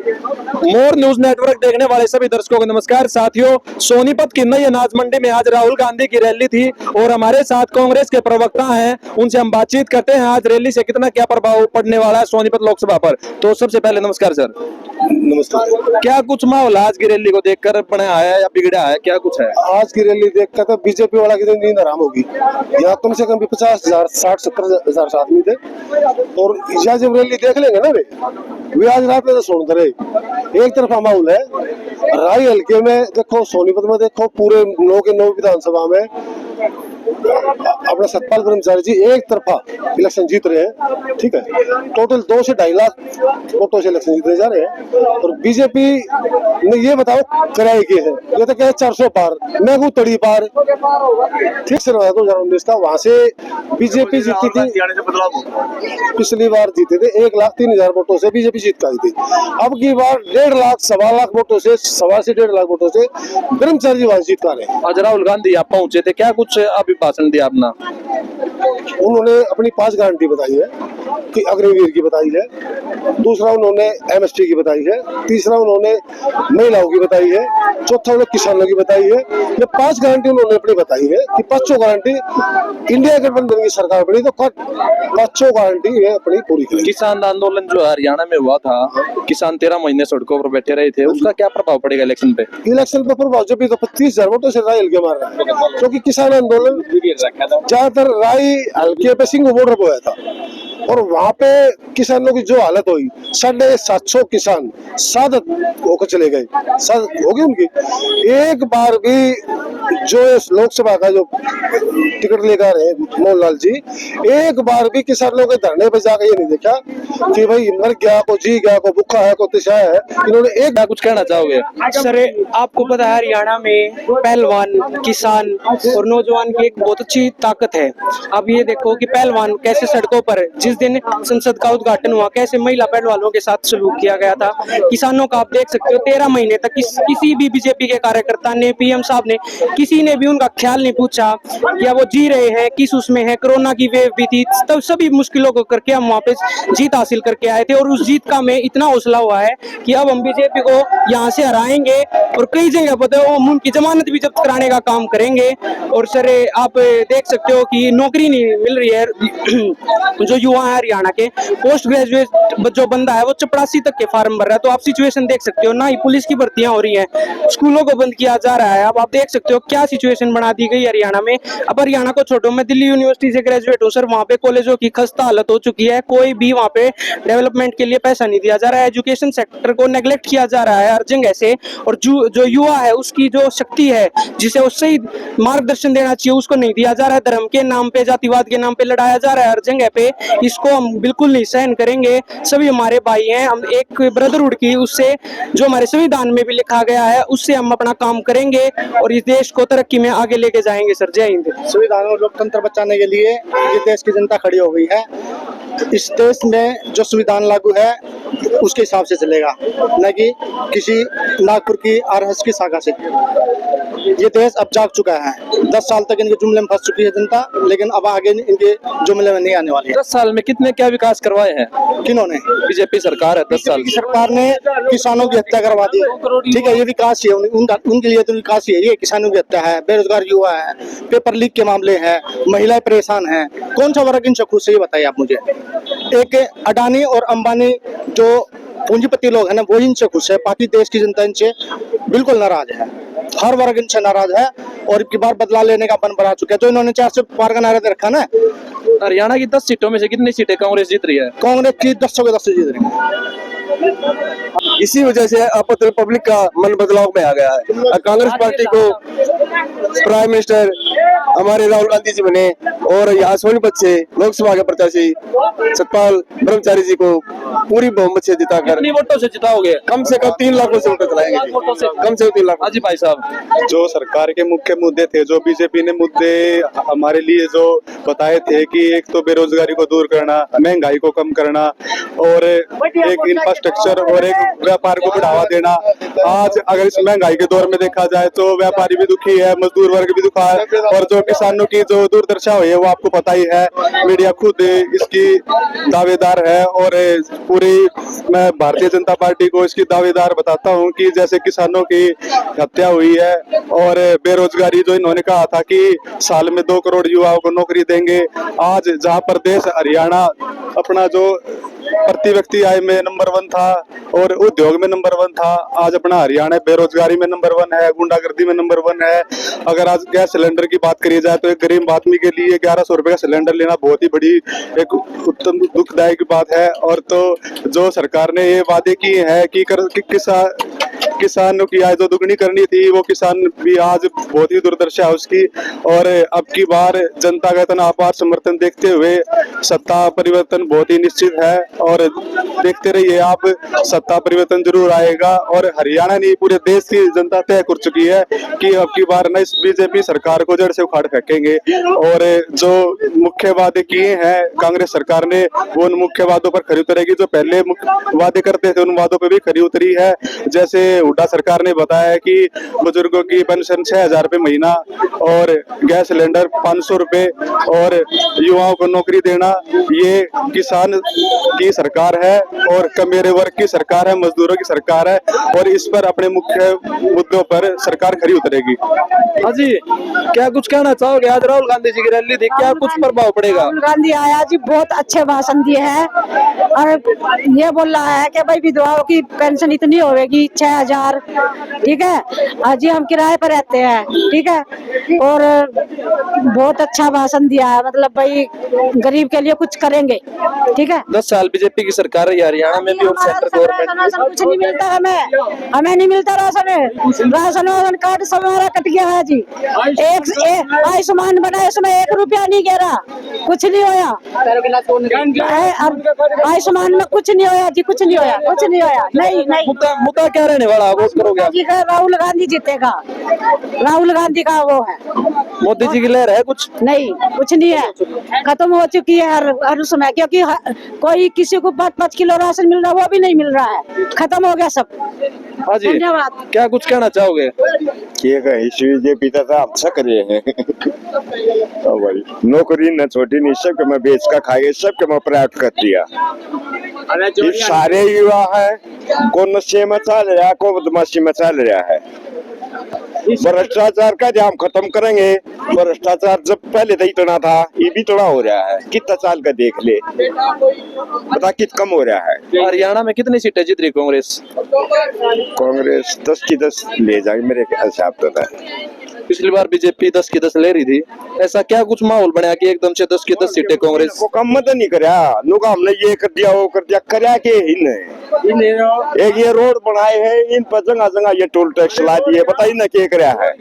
मोर news network देखने वाले सभी दर्शकों को नमस्कार। साथियों, सोनीपत की नई अनाज मंडी में आज राहुल गांधी की रैली थी और हमारे साथ कांग्रेस के प्रवक्ता हैं, उनसे हम बातचीत करते हैं आज रैली से कितना क्या प्रभाव पड़ने वाला है सोनीपत लोकसभा पर। तो सबसे पहले नमस्कार सर। नमस्कार। क्या कुछ माहौल आज की रैली को देखकर बनाया है या बिगड़ा है, क्या कुछ है? आज की रैली देखकर तो बीजेपी वाला की तो नींद हराम होगी। यहाँ कम से कम भी 50,000 60-70,000 आदमी थे और यहाँ जब रैली देख लेंगे ना वे आज रात में तो सुनते रहे। एक तरफा माहौल है राय हल्के में, देखो सोनीपत में देखो पूरे 9 के 9 विधानसभा में अपना सतपाल ब्रह्मचारी जी एक तरफा इलेक्शन जीत रहे हैं। ठीक है, टोटल 2 से 2.5 लाख वोटों से इलेक्शन जीतने जा रहे हैं। और बीजेपी ने ये बताओ कराई की है, ये तो क्या 400 पार, मैं हूँ तड़ी पार। ठीक से 2019 का वहां से बीजेपी जीती थी, पिछली बार जीते थे 1,03,000 वोटों से बीजेपी जीत का आई थी। अब की बार 1.5 लाख 1.25 लाख वोटों से 1.25 से 1.5 लाख वोटों से ब्रह्मचारी जी वहां जीत का रहे। आज राहुल गांधी आप पहुंचे थे, क्या कुछ अभी भाषण दिया अपना? उन्होंने अपनी 5 गारंटी बताई है कि अग्निवीर की बताई है, दूसरा उन्होंने एमएसटी की बताई है, तीसरा उन्होंने महिलाओं की बताई है, चौथा उन्होंने किसानों की बताई है। ये 5 गारंटी उन्होंने अपनी बताई है कि 5 गारंटी इंडिया गठबंधन की सरकार बनी तो 5 गारंटी ये अपनी पूरी करेगी। किसान आंदोलन जो हरियाणा में हुआ था, किसान 13 महीने सड़कों पर बैठे रहे थे, उसका क्या प्रभाव पड़ेगा इलेक्शन पे? इलेक्शन पे प्रभाव जब भी तो 25,000 वोटों से राय हल्के मार रहा है, क्योंकि किसान आंदोलन ज्यादातर राय हल्के पे सिंह बॉर्डर पे हुआ था और वहां पे किसानों की जो हालत हुई, 750 किसान सादत होकर चले गए, सादत होगी उनकी। एक बार भी जो लोकसभा का जो टिकट लेकर है मोहनलाल जी, एक बार भी किसानों के धरने पे जाकर ये नहीं देखा कि भाई मर गया, को जी गया, को भूखा है, को तिशा है। इन्होंने एक क्या कुछ कहना चाहोगे? सर, आपको पता है हरियाणा में पहलवान, किसान और नौजवान की एक बहुत अच्छी ताकत है। अब ये देखो कि पहलवान कैसे सड़कों पर, जिस दिन संसद का उद्घाटन हुआ, कैसे महिला पहलवानों के साथ सलूक किया गया था। किसानों का आप देख सकते हो 13 महीने तक किसी भी बीजेपी के कार्यकर्ता ने, पीएम साहब ने, किसी ने भी उनका ख्याल नहीं पूछा क्या वो जी रहे हैं, किस उसमें है। कोरोना की वेव भी थी, तब सभी मुश्किलों को करके हम वहाँ पे जीत हासिल करके आए थे और उस जीत का हमें इतना हौसला हुआ है कि अब हम बीजेपी को यहाँ से हराएंगे और कई जगह पर हम उनकी जमानत भी जब्त कराने का काम करेंगे। और सर, आप देख सकते हो कि नौकरी नहीं मिल रही है जो युवा है हरियाणा के, पोस्ट ग्रेजुएट जो बंदा है वो 84 तक के फार्म भर रहा है। तो आप सिचुएशन देख सकते हो, ना ही पुलिस की भर्तियां हो रही हैं, स्कूलों को बंद किया जा रहा है। अब आप देख सकते हो क्या सिचुएशन बना दी गई हरियाणा में। अब हरियाणा को छोड़ो, मैं दिल्ली यूनिवर्सिटी से ग्रेजुएट हूँ सर, वहाँ पे कॉलेजों की खस्ता हालत हो चुकी है, कोई भी वहाँ पे डेवलपमेंट के लिए पैसा नहीं दिया जा रहा है, एजुकेशन सेक्टर को नेग्लेक्ट किया जा रहा है हर जगह से। और जो युवा है उसकी जो शक्ति है, जिसे वो सही मार्गदर्शन देना चाहिए, उसको नहीं दिया जा रहा है। धर्म के नाम पे, जातिवाद के नाम पे लड़ाया जा रहा है हर जगह पे। इसको हम बिल्कुल नहीं सहन करेंगे। सभी हमारे भाई हैं, हम एक ब्रदरहुड की, उससे जो हमारे संविधान में भी लिखा गया है उससे हम अपना काम करेंगे और इस देश को तरक्की में आगे लेके जाएंगे सर। जय हिंद। संविधान और लोकतंत्र बचाने के लिए ये देश की जनता खड़ी हो गई है। इस देश में जो संविधान लागू है उसके हिसाब से चलेगा, न कि किसी नागपुर की आरएसएस की शाखा से। ये देश अब जाग चुका है। 10 साल तक इनके जुमले में फंस चुकी है जनता, लेकिन अब आगे इनके जुमले में नहीं आने वाली है। 10 साल में कितने क्या विकास करवाए हैं? किन्होंने? बीजेपी सरकार है 10 साल की सरकार ने किसानों की हत्या करवा दी। ठीक है, ये विकास ही है उनके लिए, तो विकास ही है ये। किसानों की हत्या है, बेरोजगार युवा है, पेपर लीक के मामले हैं, महिलाएं परेशान हैं। कौन सा वर्ग इनसे खुश है ये बताइए आप मुझे। एक अडानी और अंबानी जो पूंजीपति लोग हैं ना, वो इनसे खुश है, बाकी देश की जनता इनसे बिल्कुल नाराज है। हर वर्ग इनसे नाराज है और इनकी बार बदला लेने का मन बना चुका है। जो इन्होंने 400 पार का नारा दे रखा ना। हरियाणा की 10 सीटों में से कितनी सीटें कांग्रेस जीत रही है? कांग्रेस की 10 के 10 जीत रही है। इसी वजह से अब तो रिपब्लिक का मन बदलाव में आ गया है। कांग्रेस पार्टी को प्राइम मिनिस्टर हमारे राहुल गांधी जी बने और यहाँ सोनीपत से लोकसभा के प्रत्याशी सतपाल ब्रह्मचारी जी को पूरी बहुमत से जिताकर, कितनी वोटों से जिताओगे? कम से कम 3 लाख से वोट चलाएंगे। कम से कम 3 लाख। हाजी भाई साहब, जो सरकार के मुख्य मुद्दे थे, जो बीजेपी ने मुद्दे हमारे लिए जो बताए थे कि एक तो बेरोजगारी को दूर करना, महंगाई को कम करना और एक इंफ्रास्ट्रक्चर और एक व्यापार को बढ़ावा देना। आज अगर इस महंगाई के दौर में देखा जाए तो व्यापारी भी दुखी है, मजदूर वर्ग भी दुखा है और जो किसानों की जो दुर्दशा हुई है वो आपको पता ही है, मीडिया खुद इसकी दावेदार है। और पूरी मैं भारतीय जनता पार्टी को इसकी दावेदार बताता हूं कि जैसे किसानों की हत्या हुई है और बेरोजगारी जो इन्होंने कहा था कि साल में 2 करोड़ युवाओं को नौकरी देंगे, आज जहां प्रदेश हरियाणा अपना जो प्रति व्यक्ति आय में नंबर 1 था और उद्योग में नंबर 1 था, आज अपना हरियाणा बेरोजगारी में नंबर 1 है, गुंडागर्दी में नंबर 1 है। अगर आज गैस सिलेंडर की बात करी जाए तो एक गरीब आदमी के लिए 1100 रुपए का सिलेंडर लेना बहुत ही बड़ी एक उत्तम दुखदायक बात है। और तो जो सरकार ने ये वादे किए हैं कि किसानों की आय जो दुगनी करनी थी, वो किसान भी आज बहुत ही दुर्दशा है उसकी। और अब की बार जनता का इतना अपार समर्थन देखते हुए सत्ता परिवर्तन बहुत ही निश्चित है और देखते रहिए आप, सत्ता परिवर्तन जरूर आएगा। और हरियाणा नहीं पूरे देश की जनता तय कर चुकी है कि अब की बार न इस बीजेपी सरकार को जड़ से उखाड़ फेंकेंगे। और जो मुख्य वादे किए हैं कांग्रेस सरकार ने, वो उन मुख्य वादों पर खरी उतरेगी। जो पहले वादे करते थे उन वादों पर भी खरी उतरी है। जैसे हुड्डा सरकार ने बताया कि बुजुर्गों की पेंशन 6,000 रुपए महीना और गैस सिलेंडर 500 रुपए और युवाओं को नौकरी देना, ये किसान की सरकार है और कमेरे वर्ग की सरकार है, मजदूरों की सरकार है। और इस पर अपने मुख्य मुद्दों पर सरकार खरी उतरेगी। हाँ जी, क्या कुछ कहना चाहोगे? आज राहुल गांधी जी की रैली थी, क्या कुछ प्रभाव पड़ेगा? राहुल गांधी आया जी, बहुत अच्छे भाषण दिए हैं और ये बोल रहा है कि भाई विधवाओं की पेंशन इतनी होगी 6,000, ठीक है जी, हम किराए पर रहते हैं, ठीक है। और बहुत अच्छा भाषण दिया है, मतलब भाई गरीब के लिए कुछ करेंगे, ठीक है। 10 साल बीजेपी की सरकार रही हरियाणा में भी और सेंटर गवर्नमेंट राशन कुछ नहीं मिलता, हमें नहीं मिलता राशन कार्ड सब हमारा कट गया है जी। एक आयुष्मान बना, इसमें 1 रुपया नहीं गिरा, कुछ नहीं होया। आयुष्मान में कुछ नहीं होया जी, कुछ नहीं होया। नहीं मुद्दा क्या रहने वाला? वोट करोगे आप? जी का राहुल गांधी जीतेगा, राहुल गांधी का वो है। मोदी जी की लहर है कुछ? नहीं, कुछ नहीं है, खत्म हो चुकी है हर समय, क्योंकि कोई किसी को 5-5 किलो राशन मिल रहा है, वो भी नहीं मिल रहा है, खत्म हो गया सब। हाँ जी, धन्यवाद। क्या कुछ कहना चाहोगे? बीजेपी तो हम सकरे हैं भाई, नौकरी न छोटी नहीं, सबके मैं बेच का खाए, सबके मैं प्राप्त कर दिया। ये सारे युवा है, को नशे में चल रहा है, को बदमाशी में चल रहा है। भ्रष्टाचार का हम खत्म करेंगे। भ्रष्टाचार जब पहले तो इतना था, ये भी थोड़ा हो रहा है, कितना साल का देख ले, पता कित कम हो रहा है। हरियाणा में कितनी सीटें जीत रही कांग्रेस? कांग्रेस 10 की 10 ले जाएगी मेरे हिसाब से। पिछली बार बीजेपी 10 की 10 ले रही थी, ऐसा क्या कुछ माहौल बना कि एकदम से 10 की 10 सीटें कांग्रेस? वो कम मत नहीं करया, नुका हमने ये कर दिया वो कर दिया, करया के ही नहीं। एक ये रोड बनाए है, इन पर जगह जगह ये टोल टैक्स ला दिए, बताइए ना क्या करया है।